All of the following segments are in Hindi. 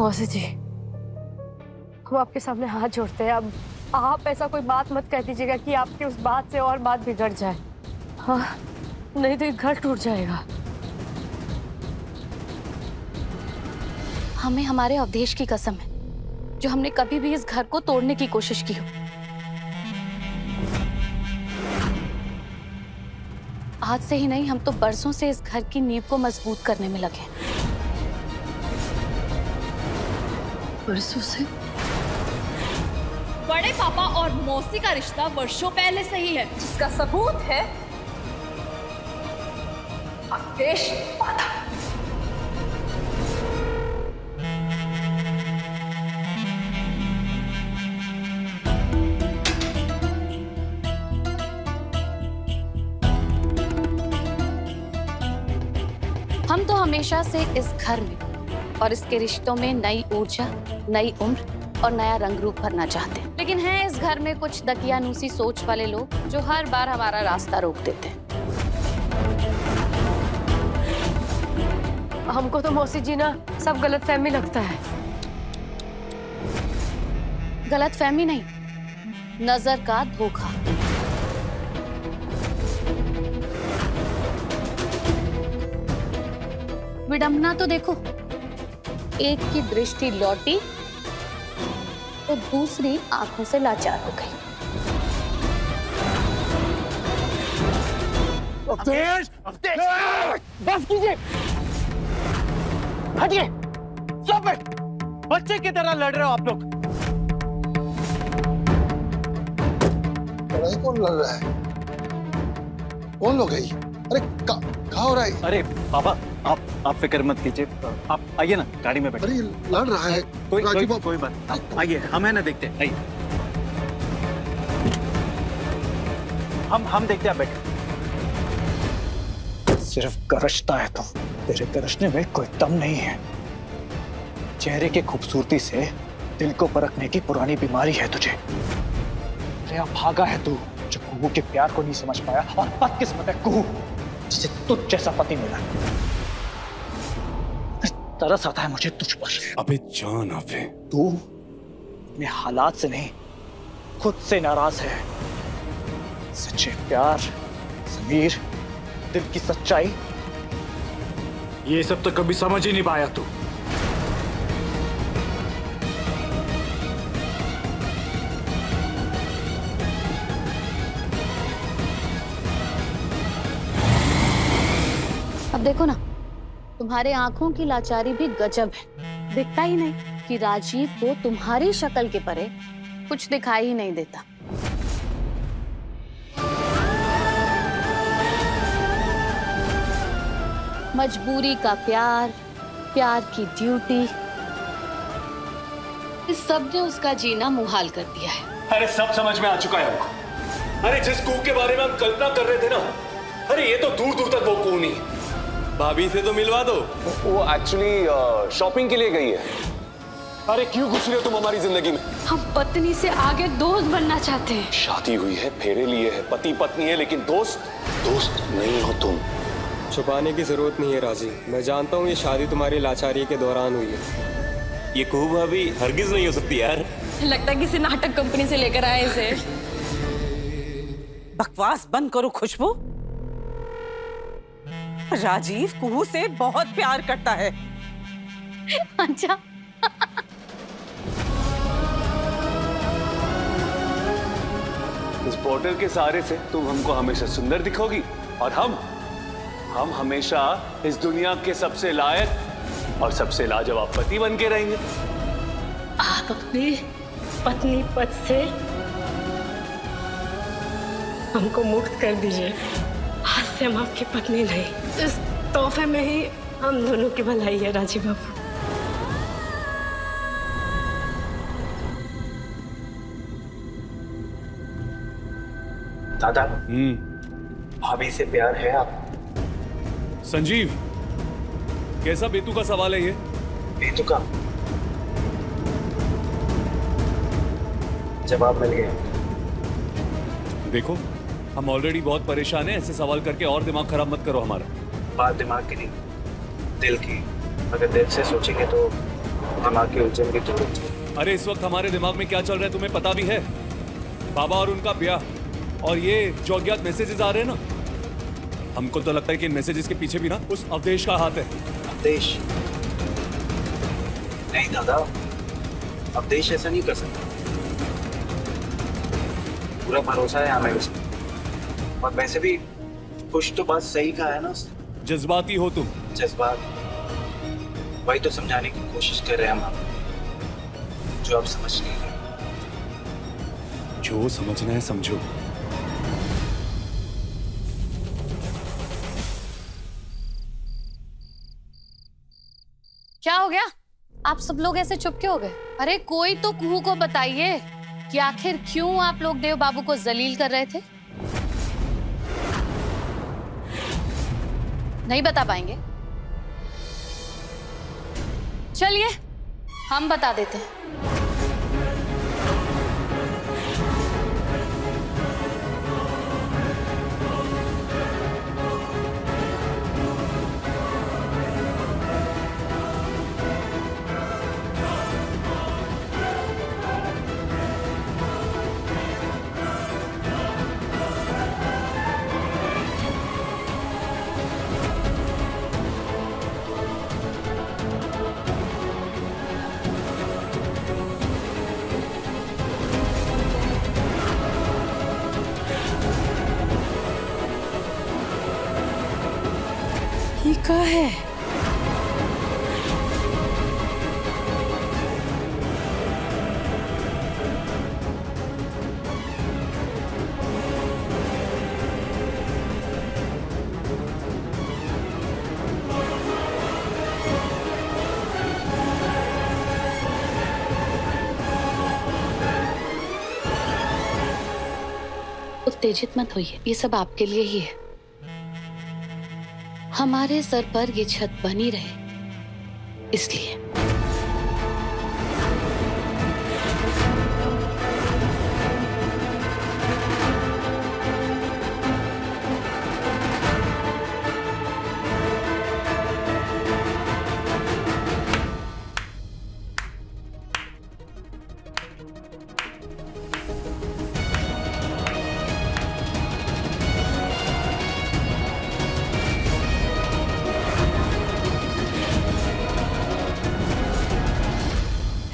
मौसी जी, हम आपके सामने हाथ जोड़ते हैं। अब आप ऐसा कोई बात मत कह दीजिएगा कि आपकी उस बात से और बात बिगड़ जाए। हाँ, नहीं तो ये घर टूट जाएगा। हमें हमारे अवधेश की कसम है, जो हमने कभी भी इस घर को तोड़ने की कोशिश की हो। आज से ही नहीं, हम तो बरसों से इस घर की नींव को मजबूत करने में लगे। बरसों से? बड़े पापा और मौसी का रिश्ता वर्षों पहले से ही है, जिसका सबूत है अवधेश माता। हम तो हमेशा से इस घर में और इसके रिश्तों में नई ऊर्जा, नई उम्र और नया रंग रूप भरना चाहते हैं। लेकिन हैं इस घर में कुछ दकियानूसी सोच वाले लोग जो हर बार हमारा रास्ता रोक देते हैं। हमको तो मौसी जी ना सब गलतफहमी लगता है। गलतफहमी नहीं, नजर का धोखा। विडंबना तो देखो, एक की दृष्टि लौटी तो दूसरी आंखों से लाचार हो गई। अवधेश! अवधेश! बस कीजिए! हटिए! Stop it! बच्चे की तरह लड़ रहे हो आप लोग। लड़ाई कौन लड़ रहा है? कौन लोग है? अरे कहाँ हो रहा है? अरे पापा, आप फिक्र मत कीजिए, आप आइए ना, गाड़ी में बैठिए। अरे लड़ रहा है। कोई बात, आप आइए, हम है ना देखते हैं, आइए। हम देखते हैं, आप बैठे। सिर्फ गरजता है तुम, तेरे गरजने में कोई दम नहीं है। चेहरे की खूबसूरती से दिल को परखने की पुरानी बीमारी है तुझे। अरे भागा है तू, जो कुहू के प्यार को नहीं समझ पाया, और बदकिस्मत है कुहू जिसे तुझ जैसा पति मिला। तरस आता है मुझे तुझ पर। अबे जान, अबे तू अपने हालात से नहीं, खुद से नाराज है। सच्चे प्यार, ज़मीर, दिल की सच्चाई, ये सब तो कभी समझ ही नहीं पाया तू। अब देखो ना, तुम्हारे आंखों की लाचारी भी गजब है। दिखता ही नहीं कि राजीव को तुम्हारी शक्ल के परे कुछ दिखाई ही नहीं देता। मजबूरी का प्यार, प्यार की ड्यूटी, इस सब ने उसका जीना मुहाल कर दिया है। अरे सब समझ में आ चुका है हमको। अरे जिस कुह के बारे में हम कल्पना कर रहे थे ना, अरे ये तो दूर दूर तक वो कुह नहीं। भाभी से तो मिलवा दो। वो एक्चुअली शॉपिंग के लिए गई है। अरे क्यों घुस रहे हो तुम हमारी जिंदगी में? हम पत्नी से आगे दोस्त बनना चाहते हैं। शादी हुई है, फेरे लिए है, पति पत्नी है, लेकिन दोस्त नहीं हो तुम। छुपाने की जरूरत नहीं है राजी, मैं जानता हूँ ये शादी तुम्हारी लाचारी के दौरान हुई है। ये कुहू भाभी हरगिज नहीं हो सकती यार। लगता है किसी नाटक कंपनी से लेकर आए इसे। बकवास बंद करो खुशबू। राजीव कुहू से बहुत प्यार करता है। अच्छा। इस बॉर्डर के सहारे से तुम हमको हमेशा सुंदर दिखोगी, और हम हमेशा इस दुनिया के सबसे लायक और सबसे लाजवाब पति बन के रहेंगे। आप अपनी पत्नी पद से हमको मुक्त कर दीजिए। आज से हम आपकी पत्नी नहीं, इस तोहफे में ही हम दोनों की भलाई है राजीव बाबू। दादा, भाभी से प्यार है आप? संजीव, कैसा बेतुका सवाल है ये? बेतुका? जवाब मिल गया। देखो, हम ऑलरेडी बहुत परेशान हैं, ऐसे सवाल करके और दिमाग खराब मत करो हमारा। बात दिमाग की नहीं, दिल की। अगर दिल से सोचेंगे तो दिमाग की उलझन की जरूरत। अरे इस वक्त हमारे दिमाग में क्या चल रहा है तुम्हें पता भी है? बाबा और उनका ब्याह, और ये जो अज्ञात मैसेजेस आ रहे हैं ना, हमको तो लगता है कि इन मैसेजेस के पीछे भी ना उस अवधेश का हाथ है। अवधेश? नहीं दादा, अवधेश ऐसा नहीं कर सकता। पूरा भरोसा है हमें उस पर। और वैसे भी कुछ तो बात सही कहा है ना उसने। जज्बाती हो तुम। जज्बात? वही तो समझाने की कोशिश कर रहे हैं हम, जो आप समझ नहीं रहे। जो समझना है समझो। क्या हो गया? आप सब लोग ऐसे चुप क्यों हो गए? अरे कोई तो कुहू को बताइए कि आखिर क्यों आप लोग देव बाबू को जलील कर रहे थे? नहीं बता पाएंगे? चलिए हम बता देते हैं। कहाँ है? उत्तेजित मत होइए, ये सब आपके लिए ही है। हमारे सर पर ये छत बनी रहे इसलिए।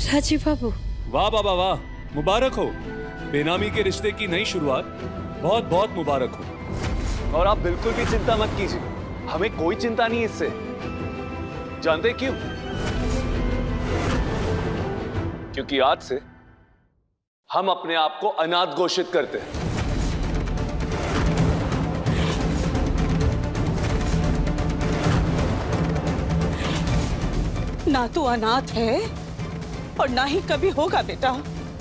राजीव बाबू। वाह बाबा वाह, मुबारक हो। बेनामी के रिश्ते की नई शुरुआत बहुत बहुत मुबारक हो। और आप बिल्कुल भी चिंता मत कीजिए, हमें कोई चिंता नहीं इससे। जानते क्यों? क्योंकि आज से हम अपने आप को अनाथ घोषित करते हैं। ना तो अनाथ है और ना ही कभी होगा बेटा,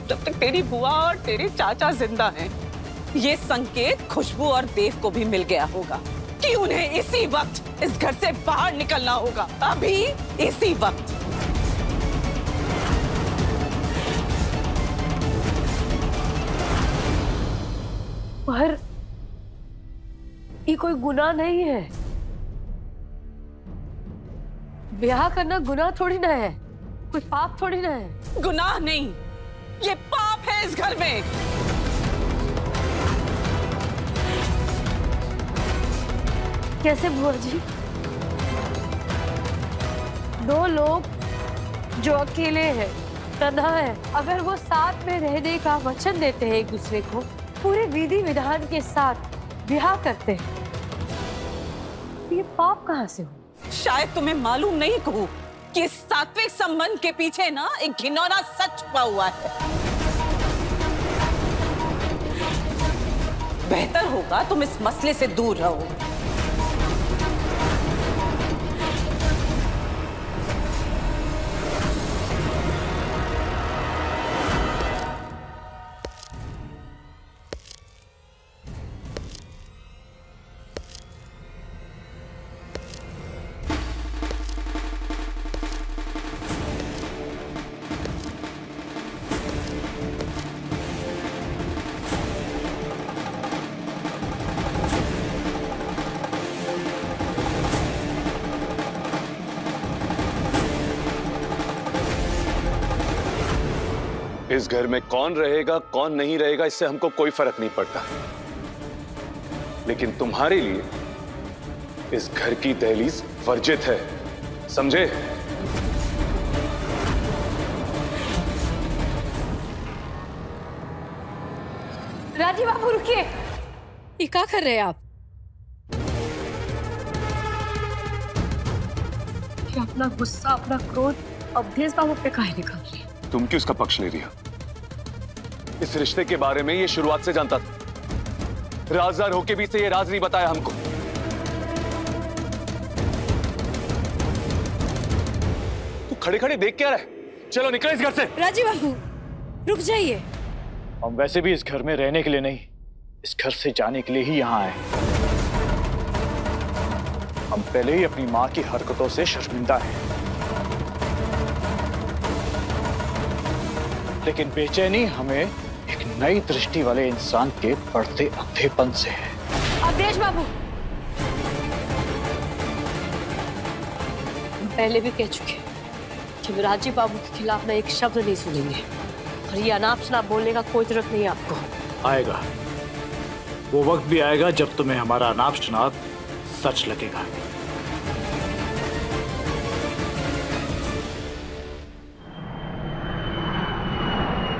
जब तक तेरी बुआ और तेरे चाचा जिंदा हैं। ये संकेत खुशबू और देव को भी मिल गया होगा कि उन्हें इसी वक्त इस घर से बाहर निकलना होगा, अभी इसी वक्त। पर ये कोई गुनाह नहीं है। ब्याह करना गुनाह थोड़ी ना है, कोई पाप थोड़ी ना है। गुनाह नहीं, ये पाप है इस घर में। कैसे बुआ जी? दो लोग जो अकेले हैं, तन्हा है, अगर वो साथ में रहने का वचन देते हैं एक दूसरे को, पूरे विधि विधान के साथ ब्याह करते हैं, ये पाप कहाँ से हो? शायद तुम्हें मालूम नहीं कहूँ कि इस सात्विक संबंध के पीछे ना एक घिनौना सच छुपा हुआ है। बेहतर होगा तुम इस मसले से दूर रहो। इस घर में कौन रहेगा कौन नहीं रहेगा इससे हमको कोई फर्क नहीं पड़ता, लेकिन तुम्हारे लिए इस घर की दहलीज वर्जित है, समझे? राजी बाबू रुकिए। ये क्या कर रहे हैं आप? अपना गुस्सा अपना क्रोध अवधेश बाबू पे काहे निकाल रही है? तुम क्यों उसका पक्ष ले रही हो? इस रिश्ते के बारे में ये शुरुआत से जानता था, राजदार होके भी इसे ये राज नहीं बताया हमको। तू खड़े खड़े देख क्या रहा है? चलो निकल इस घर से। राजी बाबू रुक जाइए। हम वैसे भी इस घर में रहने के लिए नहीं, इस घर से जाने के लिए ही यहाँ आए। हम पहले ही अपनी माँ की हरकतों से शर्मिंदा हैं, लेकिन बेचैनी हमें एक नई दृष्टि वाले इंसान के बढ़ते अंधेपन से है। अवधेश बाबू, हम पहले भी कह चुके कि हम राजीव बाबू के खिलाफ ना एक शब्द नहीं सुनेंगे, और ये अनाप शनाप बोलने का कोई जरूरत नहीं है आपको। आएगा वो वक्त भी आएगा जब तुम्हें हमारा अनाप शनाप सच लगेगा।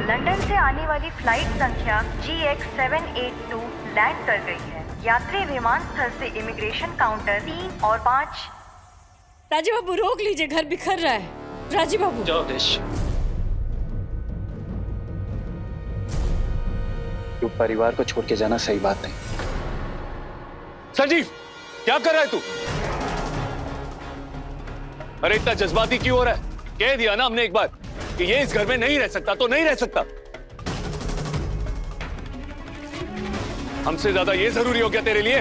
लंदन से आने वाली फ्लाइट संख्या GX782 लैंड कर गई है। यात्री विमान स्थल से इमिग्रेशन काउंटर 3 और 5। राजीव बाबू रोक लीजिए, घर बिखर रहा है। राजीव बाबू जाओ देश। तू परिवार को छोड़ के जाना सही बात नहीं। संजीव क्या कर रहा है तू? अरे इतना जज्बाती क्यों हो रहा है? कह दिया ना हमने एक बार कि ये इस घर में नहीं रह सकता तो नहीं रह सकता। हमसे ज्यादा ये जरूरी हो गया तेरे लिए?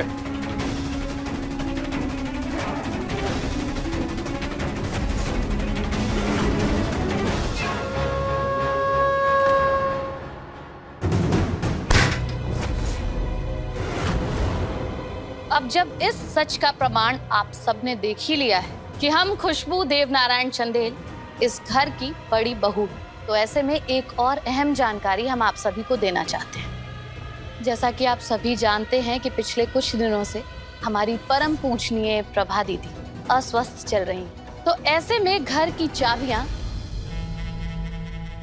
अब जब इस सच का प्रमाण आप सबने देख ही लिया है कि हम खुशबू देवनारायण चंदेल इस घर की बड़ी बहू, तो ऐसे में एक और अहम जानकारी हम आप सभी को देना चाहते हैं। जैसा कि आप सभी जानते हैं कि पिछले कुछ दिनों से हमारी परम पूजनीय प्रभा दीदी अस्वस्थ चल रही हैं, तो ऐसे में घर की चाबियां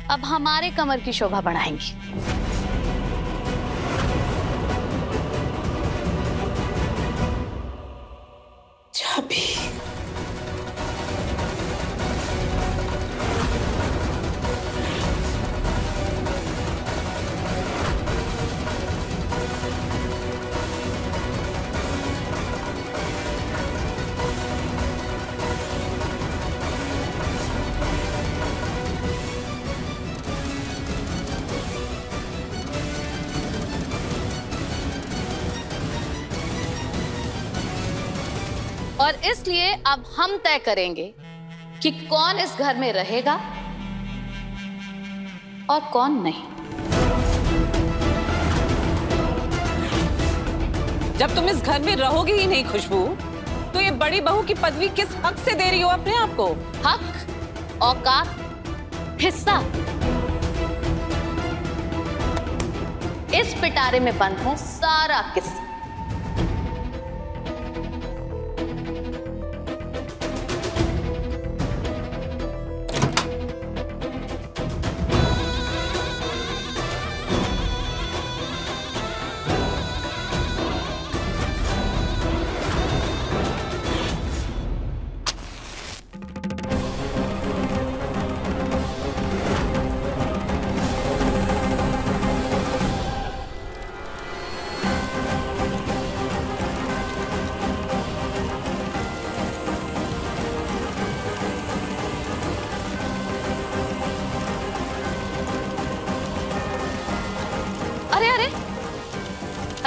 अब हमारे कमर की शोभा बढ़ाएंगी। चाबी? और इसलिए अब हम तय करेंगे कि कौन इस घर में रहेगा और कौन नहीं। जब तुम इस घर में रहोगी ही नहीं खुशबू, तो ये बड़ी बहू की पदवी किस हक से दे रही हो अपने आप को? हक, औकात, हिस्सा इस पिटारे में बंद है सारा किस्सा।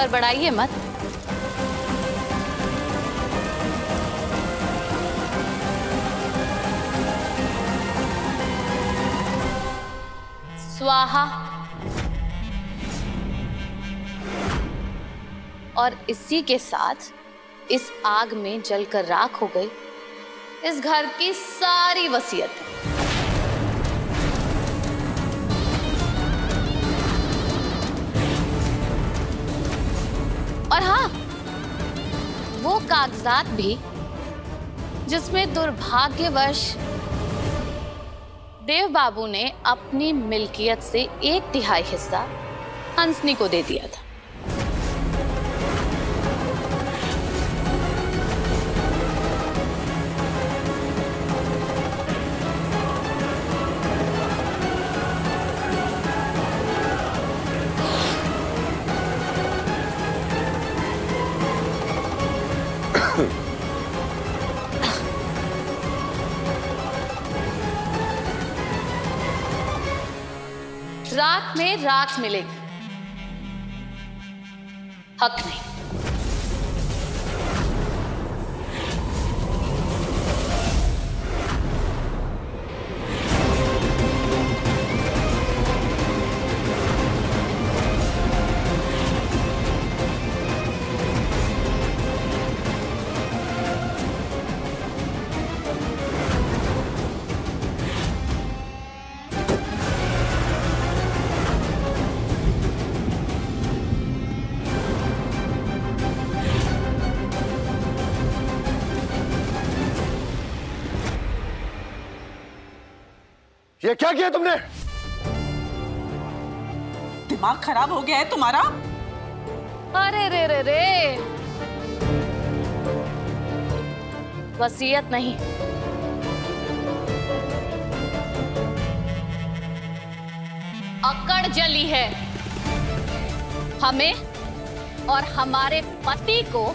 बढ़ाइए मत। स्वाहा। और इसी के साथ इस आग में जलकर राख हो गई इस घर की सारी वसीयत। और हाँ, वो कागजात भी जिसमें दुर्भाग्यवश देव बाबू ने अपनी मिल्कियत से 1/3 हिस्सा हंसनी को दे दिया था। राख में राख मिलेगी, हक नहीं। ये क्या किया तुमने? दिमाग खराब हो गया है तुम्हारा? अरे रे रे रे, वसीयत नहीं, अकड़ जली है। हमें और हमारे पति को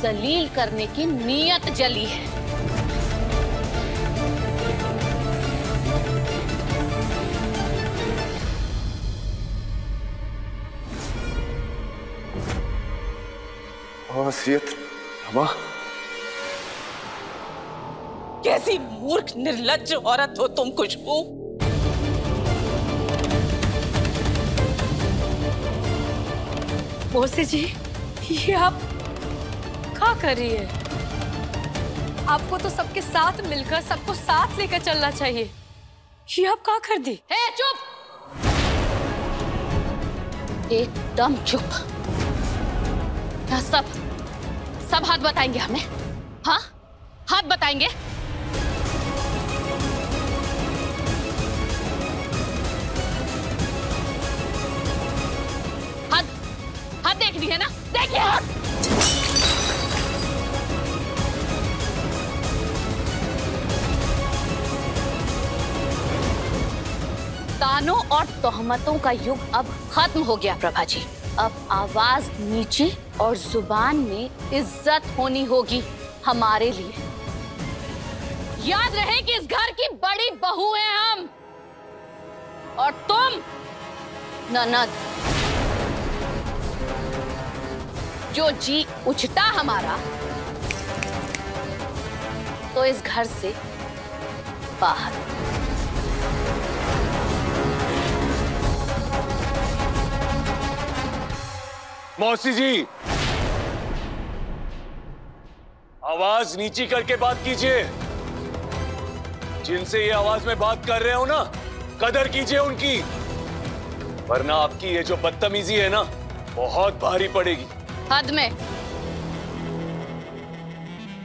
जलील करने की नीयत जली है। वसीयत रमा? कैसी मूर्ख निर्लज्ज औरत हो तुम खुशबू। मौसी जी, ये आप क्या कर रही है? आपको तो सबके साथ मिलकर सबको साथ लेकर चलना चाहिए। ये आप क्या कर दी? हे चुप, एकदम चुप। क्या सब हाथ बताएंगे हमें? हाँ, हाथ बताएंगे। हाथ देख ली है ना? देखिए हाथ। तानों और तोहमतों का युग अब खत्म हो गया प्रभा जी। अब आवाज नीचे और जुबान में इज्जत होनी होगी हमारे लिए। याद रहे कि इस घर की बड़ी बहू हैं हम, और तुम ननद। जो जी उचटा हमारा तो इस घर से बाहर। मौसी जी, आवाज नीची करके बात कीजिए। जिनसे ये आवाज में बात कर रहे हो ना, कदर कीजिए उनकी, वरना आपकी ये जो बदतमीजी है ना, बहुत भारी पड़ेगी।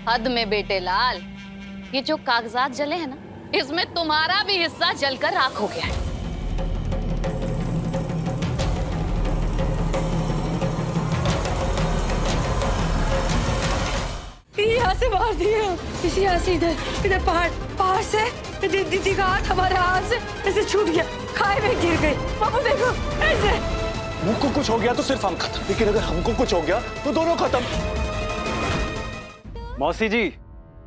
हद में बेटे लाल। ये जो कागजात जले हैं ना, इसमें तुम्हारा भी हिस्सा जलकर राख हो गया है। यहाँ से मार दिया, इसी यहाँ से इधर पहाड़ से दिगात हमारे हाथ से ऐसे छूट गया, खाई में गिर गई। पापा देखो ऐसे। मुझको कुछ हो गया तो सिर्फ हम खत्म, लेकिन अगर हमको कुछ हो गया तो दोनों खत्म। मौसी जी,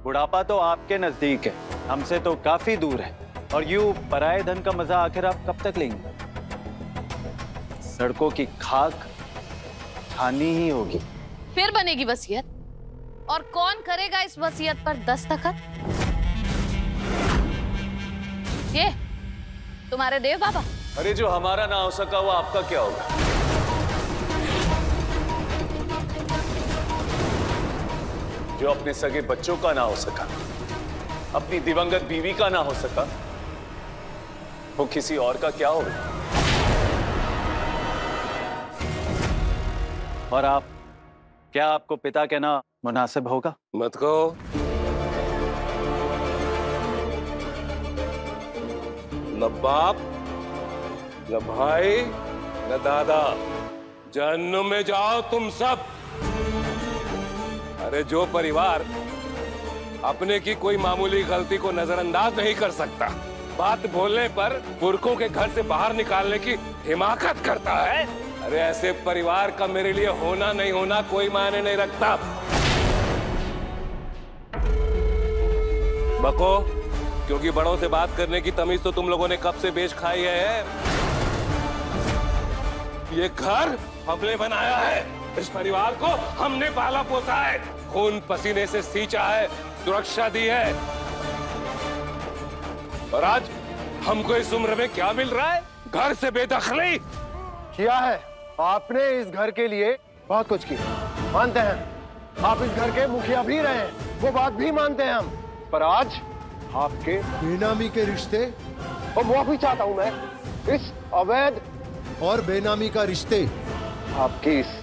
बुढ़ापा तो आपके नजदीक है, हमसे तो काफी दूर है, और यूं पराये धन का मजा आखिर आप कब तक लेंगे? सड़कों की खाक खानी ही होगी। फिर बनेगी वसीयत, और कौन करेगा इस वसीयत पर दस्तखत? ये तुम्हारे देव बाबा। अरे जो हमारा ना हो सका वो आपका क्या होगा? जो अपने सगे बच्चों का ना हो सका, अपनी दिवंगत बीवी का ना हो सका, वो किसी और का क्या होगा? और आप, क्या आपको पिता कहना मुनासिब होगा? मत कहो। न बाप, न भाई, न दादा। जहन्नुम में जाओ तुम सब। अरे जो परिवार अपने की कोई मामूली गलती को नजरअंदाज नहीं कर सकता, बात बोलने पर पुरखों के घर से बाहर निकालने की हिमाकत करता है, अरे ऐसे परिवार का मेरे लिए होना नहीं होना कोई मायने नहीं रखता। बको, क्योंकि बड़ों से बात करने की तमीज तो तुम लोगों ने कब से बेच खाई है। ये घर हमने बनाया है, इस परिवार को हमने पाला पोसा है, खून पसीने से सींचा है, सुरक्षा दी है, और आज हमको इस उम्र में क्या मिल रहा है? घर से बेदखली। किया है आपने इस घर के लिए बहुत कुछ किया, मानते हैं। आप इस घर के मुखिया भी रहे हैं, वो बात भी मानते हैं हम। पर आज आपके बेनामी के रिश्ते, और वो भी चाहता हूं मैं, इस अवैध और बेनामी का रिश्ते आपकी इस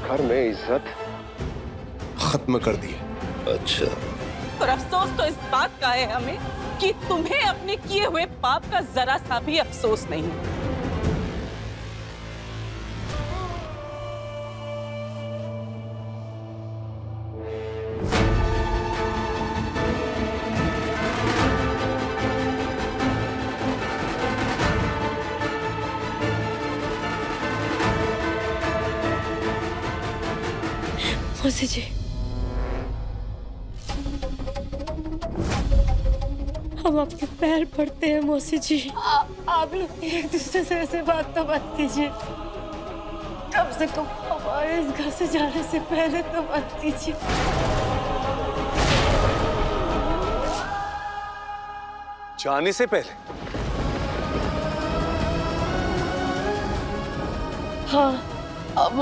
घर में इज्जत खत्म कर दी है। अच्छा, और अफसोस तो इस बात का है हमें कि तुम्हें अपने किए हुए पाप का जरा सा भी अफसोस नहीं। मौसी जी, हम आपके पैर पड़ते हैं मौसी जी। आप लोग एक दूसरे से ऐसे बात तो मत कीजिए, कम से कम हमारे इस घर से जाने से पहले तो मत कीजिए। जाने से पहले? हाँ, अब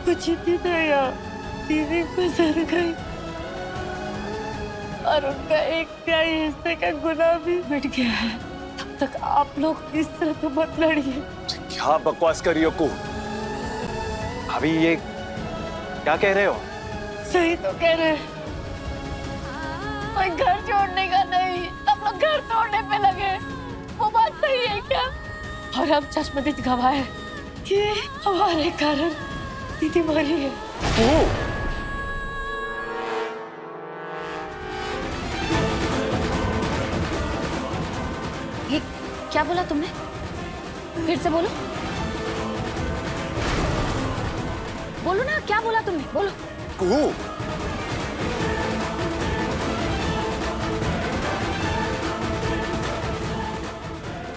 कुछ ही दिन है यार, दीदी गुजर गई और उनका एक तिहाई हिस्से का गुनाह भी मिट गया है। तब तक आप लोग इस तरह तो मत लड़िए। क्या बकवास कर रही हो को? अभी ये क्या कह रहे हो? सही तो कह रहे हैं। कोई घर छोड़ने का नहीं, सब लोग घर तोड़ने पे लगे। वो बात सही है क्या? और हम चश्मदीद गवाह है कि हमारे कारण दीदी मरी है। ये क्या बोला तुमने? फिर से बोलो। बोलो ना, क्या बोला तुमने? बोलो।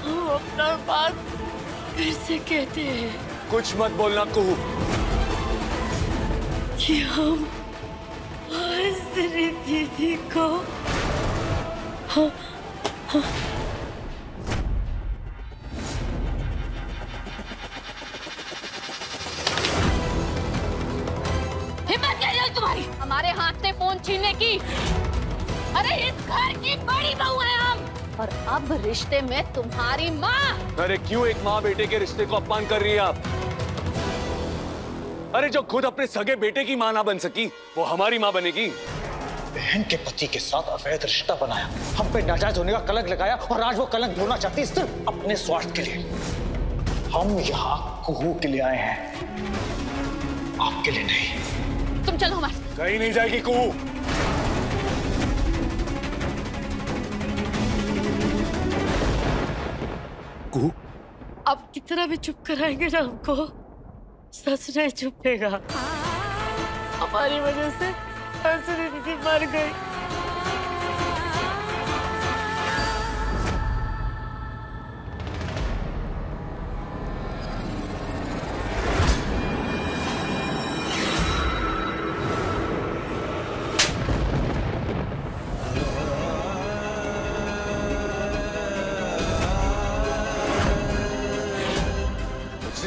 हम अपना बात फिर से कहते हैं। कुछ मत बोलना कुहू। कि हम दीदी को हिम्मत कैसे हुई तुम्हारी हमारे हाथ से फोन छीनने की? अरे इस घर की बड़ी बहू है हम, और अब रिश्ते में तुम्हारी माँ। अरे क्यों एक माँ बेटे के रिश्ते को अपमान कर रही है आप? अरे जो खुद अपने सगे बेटे की माँ ना बन सकी, वो हमारी माँ बनेगी? बहन के पति के साथ अवैध रिश्ता बनाया, हम पे नाजायज होने का कलंक लगाया, और आज वो कलंक धोना चाहती सिर्फ अपने स्वार्थ के लिए। हम यहाँ कुहू के लिए आए हैं, आपके लिए नहीं। तुम चलो हमारे। कहीं नहीं जाएगी कुहू। कुहू, आप कितना भी चुप कराएंगे ना हमको, सच नहीं चुपेगा। हमारी वजह से हंसनी दीदी मर गई।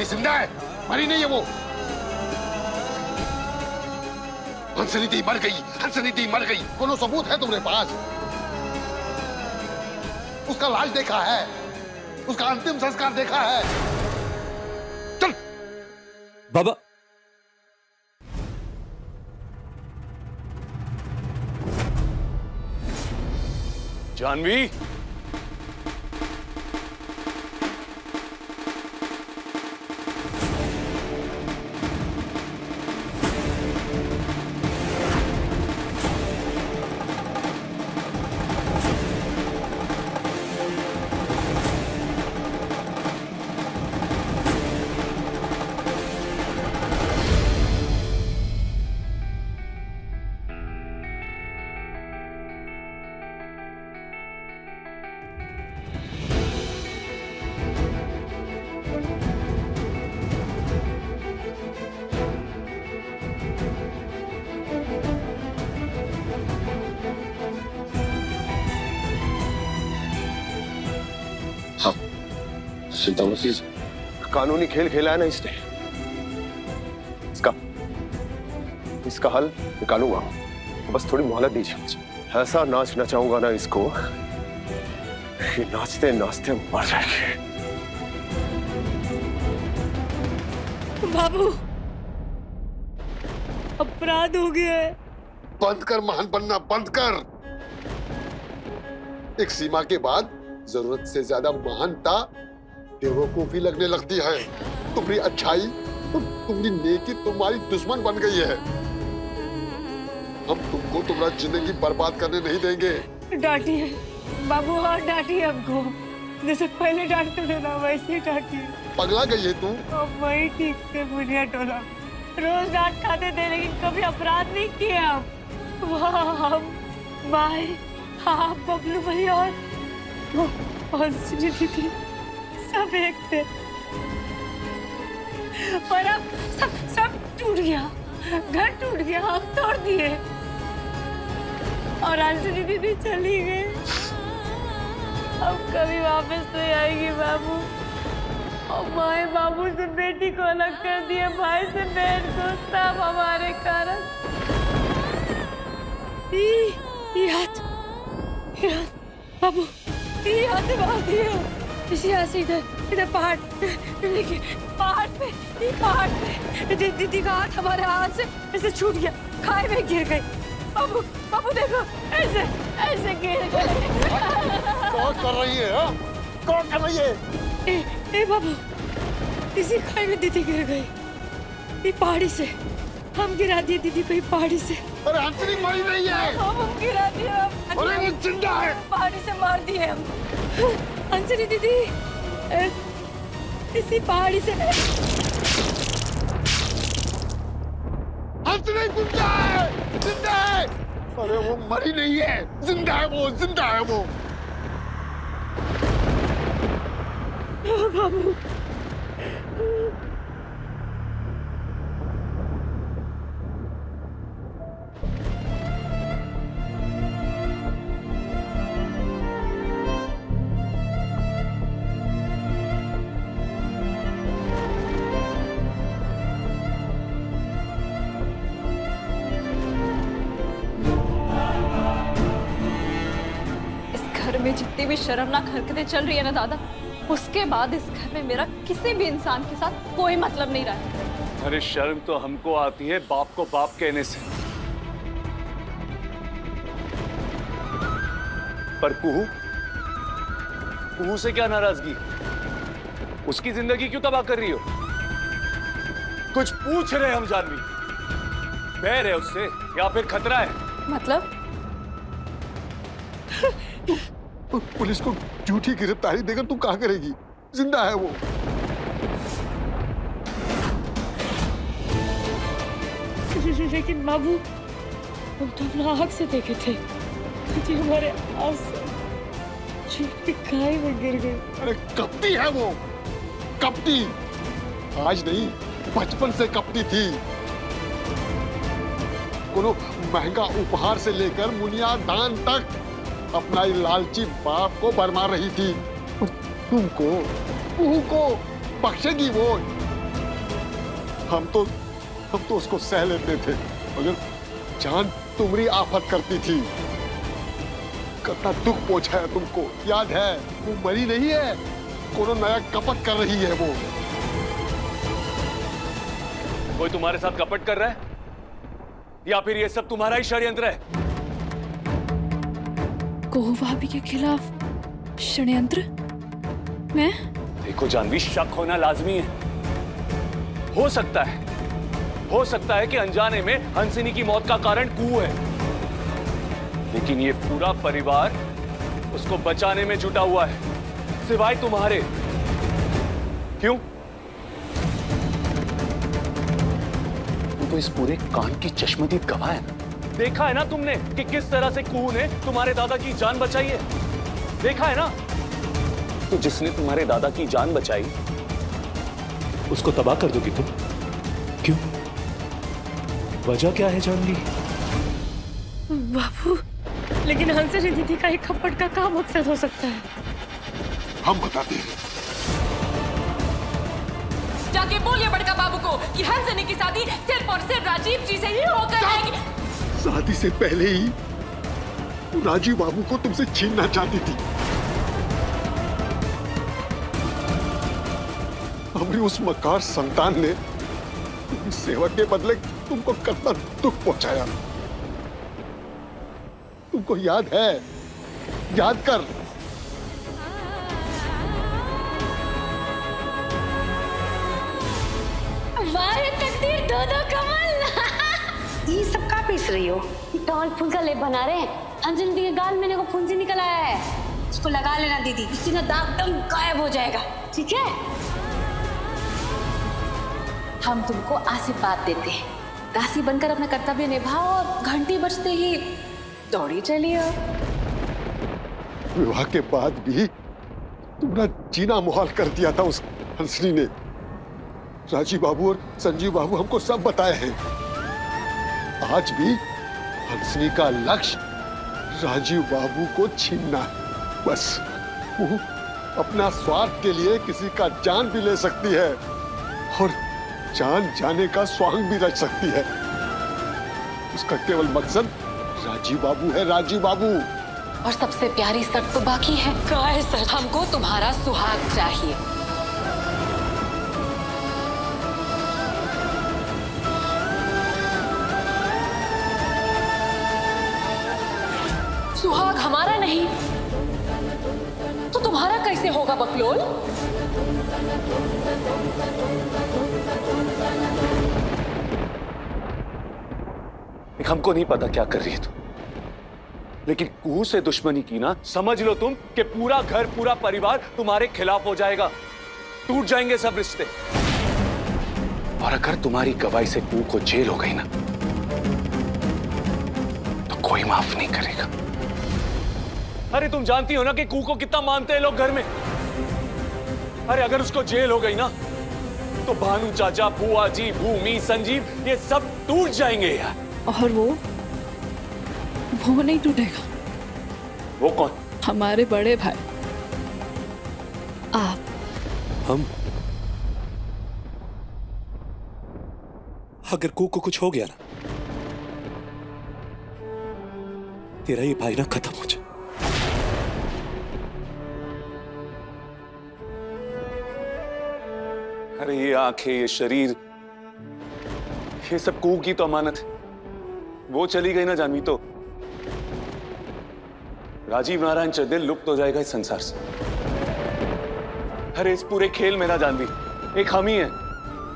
जिंदा है, मरी नहीं है वो। हंसनिधि मर गई, हंसनिधि मर गई। कोनो सबूत है तुम्हारे पास? उसका लाश देखा है, उसका अंतिम संस्कार देखा है। चल बाबा, जानवी, चिंता मत कीजिए, कानूनी खेल खेला है ना इसने, इसका हल निकालूंगा। बस थोड़ी मोहलत दीजिए मुझे। ऐसा नाच नचाऊंगा ना इसको कि नाचते नाचते मर जाएंगे। बाबू, अपराध हो गया है। बंद कर महान बनना, बंद कर। एक सीमा के बाद जरूरत से ज्यादा महानता बेवकूफी लगने लगती है। तुम्हारी अच्छाई और तुम्हारी नेकी तुम्हारी दुश्मन बन गई है। हम तुमको तुम्हारा जिंदगी बर्बाद करने नहीं देंगे। डांटिए बाबू, और डांटिए हमको, जैसे पहले डांटते थे ना वैसे ही डांटिए। पगला गई है तू। अब वही ठीक से मुनिया टोला, रोज डांट खाते थे लेकिन कभी अपराध नहीं किए हम। वहाँ हम, माई, आप, बबलू भैया और सुनीति थी, सब एक थे। और अब सब टूट गया, घर टूट गया, हम तोड़ दिए और अंजलि दीदी चली गई। अब कभी वापस नहीं आएगी बाबू। और माए बाबू से बेटी को अलग कर दिया, भाई से बहन को, सब हमारे कारण। बाबू यहाँ से मार दिया, यहाँ से इधर पहाड़, देखिए पहाड़ पे दीदी का हाथ हमारे हाथ से ऐसे छूट गया, खाई में गिर गई। बाबू बाबू देखो, ऐसे गिर गए। कौन कर रही है? कौन कर रही है? ए बाबू, इसी खाई में दीदी गिर गई, ये पहाड़ी से। हम गिरा दिए दीदी को पहाड़ी से। अरे अंजलि मरी नहीं है। हम गिरा दिए। अरे वो जिंदा है। पहाड़ी से मार दिए हम। अंजलि दीदी इसी पहाड़ी से। अंजलि जिंदा है, जिंदा है। अरे वो मरी नहीं है, जिंदा है वो, जिंदा है वो। बाबू में जितनी भी शर्मनाक हरकतें चल रही है ना दादा, उसके बाद इस घर में मेरा किसी भी इंसान के साथ कोई मतलब नहीं रहा है। अरे शर्म तो हमको आती है बाप को बाप कहने से, पर कुहू से क्या नाराजगी? उसकी जिंदगी क्यों तबाह कर रही हो? कुछ पूछ रहे हम जानवी, बैर है उससे या फिर खतरा है? मतलब पुलिस को झूठी गिरफ्तारी देकर तू क्या करेगी? जिंदा है वो। लेकिन बाबू, हम तो अपना आँख से देखे थे, जी हमारे आस छुप के खाई में गिर गई। अरे कपटी है वो, कपटी। आज नहीं, बचपन से कपटी थी। कोनो महंगा उपहार से लेकर मुनिया दान तक अपना लालची बाप को बरमार रही थी। तुमको बख्शेगी वो? हम तो उसको सह लेते थे, मगर जान तुम्हारी आफत करती थी। कितना दुख पहुंचाया तुमको, याद है? वो मरी नहीं है, कोनो नया कपट कर रही है वो। कोई तुम्हारे साथ कपट कर रहा है या फिर ये सब तुम्हारा ही षड्यंत्र है? कुहू भाभी के खिलाफ षड्यंत्र? मैं? देखो जानवी, शक होना लाजमी है। हो सकता है कि अनजाने में हंसिनी की मौत का कारण कुहू है, लेकिन ये पूरा परिवार उसको बचाने में जुटा हुआ है, सिवाय तुम्हारे। क्यों? तो इस पूरे कांड की चश्मदीद गवाह है ना। देखा है ना तुमने कि किस तरह से कुहू ने तुम्हारे दादा की जान बचाई है? देखा है ना? तो जिसने तुम्हारे दादा की जान बचाई उसको तबाह कर दोगी तुम? क्यों? वजह क्या है जानवी? बाबू, लेकिन हंसिनी दीदी का एक खप्पड़ का क्या मकसद हो सकता है? हम बताते हैं। जाके बोलिए बड़का बाबू को कि हंसिनी की शादी सिर्फ और सिर्फ राजीव जी से ही होकर रहेगी। शादी से पहले ही राजीव बाबू को तुमसे छीनना चाहती थी। हमारी उस मकार संतान ने सेवा के बदले तुमको कितना दुख पहुंचाया। तुमको याद है? याद कर। वाह तकदीर, दो कमल। ये सब का पीस रही हो? टॉल फूल का लेप बना रहे हैं। अंजलि दीदी के गाल में को फुंसी निकल आया है, उसको लगा लेना दीदी, इससे ना दाग दम गायब हो जाएगा, ठीक है? हम तुमको आशीर्वाद देते हैं, दासी बनकर अपना कर्तव्य निभाओ और घंटी बजते ही दौड़ी चलिए। विवाह के बाद भी तुमने जीना मुहाल कर दिया था उस हंसनी ने। राजीव बाबू और संजीव बाबू हमको सब बताए हैं। आज भी हंसनी का लक्ष्य राजीव बाबू को छीनना है। बस वो अपना स्वार्थ के लिए किसी का जान भी ले सकती है और जान जाने का स्वांग भी रच सकती है। उसका केवल मकसद राजीव बाबू है, राजीव बाबू। और सबसे प्यारी शर्त तो बाकी है। क्या है सर? हमको तुम्हारा सुहाग चाहिए। सुहाग हमारा नहीं तो तुम्हारा कैसे होगा बकलोल? हमको नहीं पता क्या कर रही है तुम, लेकिन कुहू से दुश्मनी की ना, समझ लो तुम कि पूरा घर पूरा परिवार तुम्हारे खिलाफ हो जाएगा। टूट जाएंगे सब रिश्ते। और अगर तुम्हारी गवाही से कुहू को जेल हो गई ना, तो कोई माफ नहीं करेगा। अरे तुम जानती हो ना कि कुहू को कितना मानते हैं लोग घर में। अरे अगर उसको जेल हो गई ना, तो भानु चाचा, बुआ जी, भूमि, संजीव, ये सब टूट जाएंगे यार। और वो नहीं टूटेगा। वो कौन? हमारे बड़े भाई, आप। हम? अगर कुहू को कुछ हो गया ना, तेरा ये भाई ना खत्म हो जाए। अरे ये आंखें, ये शरीर, ये सब कुहू की तो अमानत है। वो चली गई ना जानवी तो राजीव नारायण चंदेल लुप्त हो जाएगा इस संसार से। अरे इस पूरे खेल में ना जानवी, एक हम ही है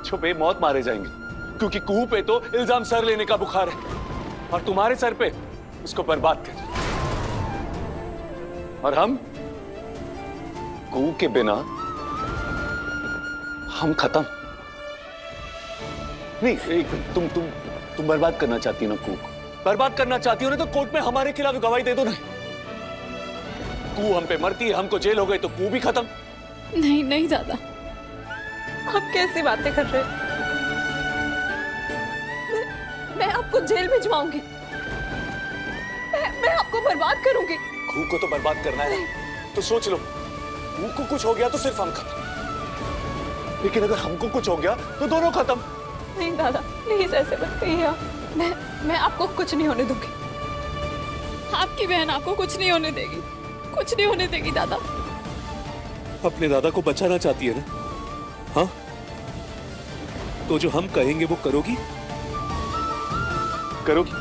जो बेमौत मारे जाएंगे, क्योंकि कुहू पे तो इल्जाम सर लेने का बुखार है और तुम्हारे सर पे उसको बर्बाद कर। और हम कुहू के बिना हम खत्म। नहीं, एक तुम बर्बाद करना चाहती हो ना कुहू को? बर्बाद करना चाहती हो ना, तो कोर्ट में हमारे खिलाफ गवाही दे दो ना। कुहू हम पे मरती है, हमको जेल हो गई तो कुहू भी खत्म। नहीं नहीं दादा, आप कैसी बातें कर रहे हैं? मैं आपको जेल भिजवाऊंगी। मैं आपको बर्बाद करूंगी। कुहू को तो बर्बाद करना है, तो सोच लो, कुहू को कुछ हो गया तो सिर्फ हम खत्म, लेकिन अगर हमको कुछ हो गया तो दोनों खत्म। नहीं दादा, प्लीज ऐसे मत कहिए आप। मैं आपको कुछ नहीं होने दूंगी। आपकी बहन आपको कुछ नहीं होने देगी, कुछ नहीं होने देगी दादा। अपने दादा को बचाना चाहती है ना? हाँ, तो जो हम कहेंगे वो करोगी? करोगी?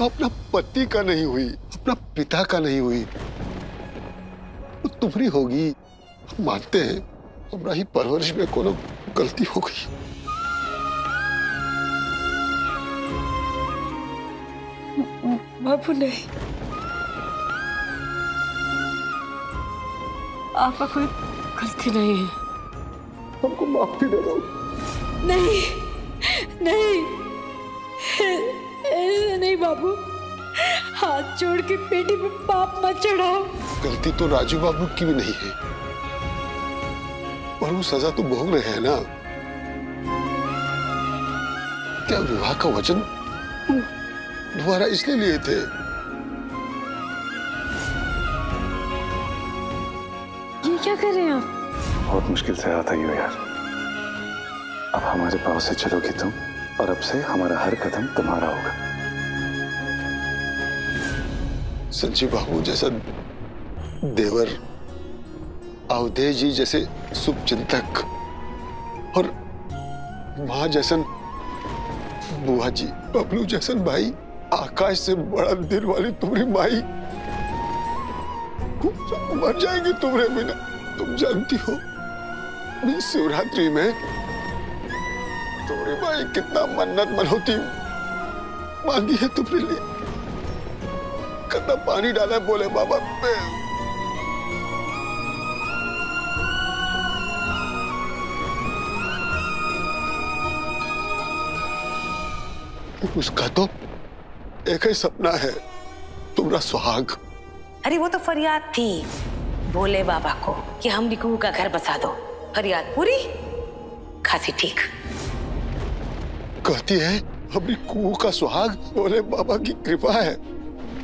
तो अपना पति का नहीं हुई, अपना पिता का नहीं हुई, वो तुम्हारी होगी। हम मानते हैं हमारा ही परवरिश में कोनो गलती हो गई। बाबू नहीं, आपका कोई गलती नहीं है। हमको माफी दे दो। नहीं नहीं, ऐसे नहीं बाबू, हाथ जोड़ के पेटी पे पाप मत चढ़ाओ। गलती तो राजू बाबू की भी नहीं है, पर वो सजा तो भोग रहे हैं ना। क्या विवाह का वचन दोबारा इसलिए लिए थे? ये क्या कर रहे हैं आप? बहुत मुश्किल से आता ही हो यार। अब हमारे पाँव से चलोगी तुम, और अब से हमारा हर कदम तुम्हारा होगा। संजीव बाबू जैसा देवर, अवधेश जी जैसे शुभचिंतक, और माँ जैसन बुआ जी, बबलू जैसन भाई, आकाश से बड़ा दिल वाली तुम्हारी माई मर जाएगी तुम्हारे बिना। तुम जानती हो इस शिवरात्रि में तुम्हारी माई कितना मन्नत मनौती मांगी है तुम्हारे लिए, कितना पानी डाला है बोले बाबा पे। उसका तो एक ही सपना है, तुम्हारा सुहाग। अरे वो तो फरियाद थी भोले बाबा को कि हम रिकू का घर बसा दो। फरियाद पूरी, खासी ठीक। कहती है हमारी कुओं का सुहाग भोले बाबा की कृपा है,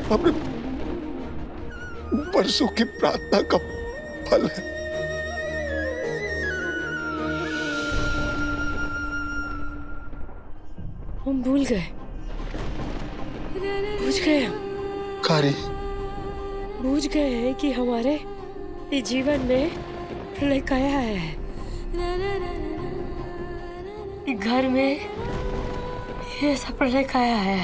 हमने बरसों की प्रार्थना का फल है। हम भूल गए, बुझ गए हम। कारी बूझ गए हैं कि हमारे जीवन में प्रलय आया है। घर में ये सब प्रलय आया है।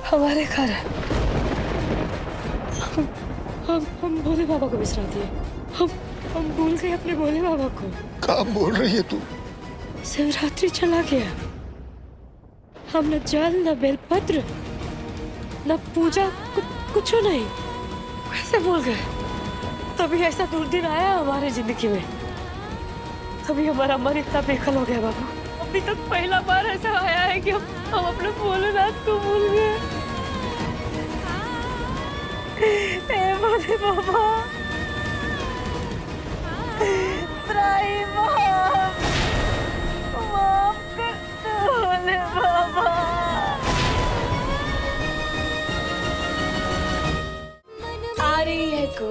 हमारे घर हम भोले बाबा को बिसरा दिए। हम भूल गए अपने भोले बाबा को। क्या बोल रही है तू? शिवरात्रि चला गया, हम न जल न बेलपत्र न पूजा, कुछ नहीं। कैसे भूल गए? तभी ऐसा दुर्दिन आया हमारे जिंदगी में, तभी हमारा मन इतना बेखल हो गया बाबू। अभी तक पहला बार ऐसा आया है कि हम अपने भोलेनाथ को भूल गए। भोले बाबा, माफ कर दो भोले बाबा। आ रही है को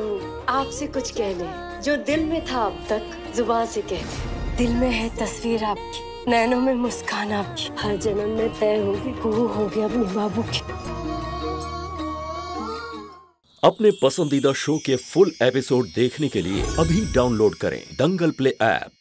आपसे कुछ कहने, जो दिल में था अब तक जुबान से कहने। दिल में है तस्वीर आपकी, नैनों में मुस्कान आपकी, हर जन्म में तय होगी कुहू होगी अपने बाबू की। अपने पसंदीदा शो के फुल एपिसोड देखने के लिए अभी डाउनलोड करें दंगल प्ले ऐप।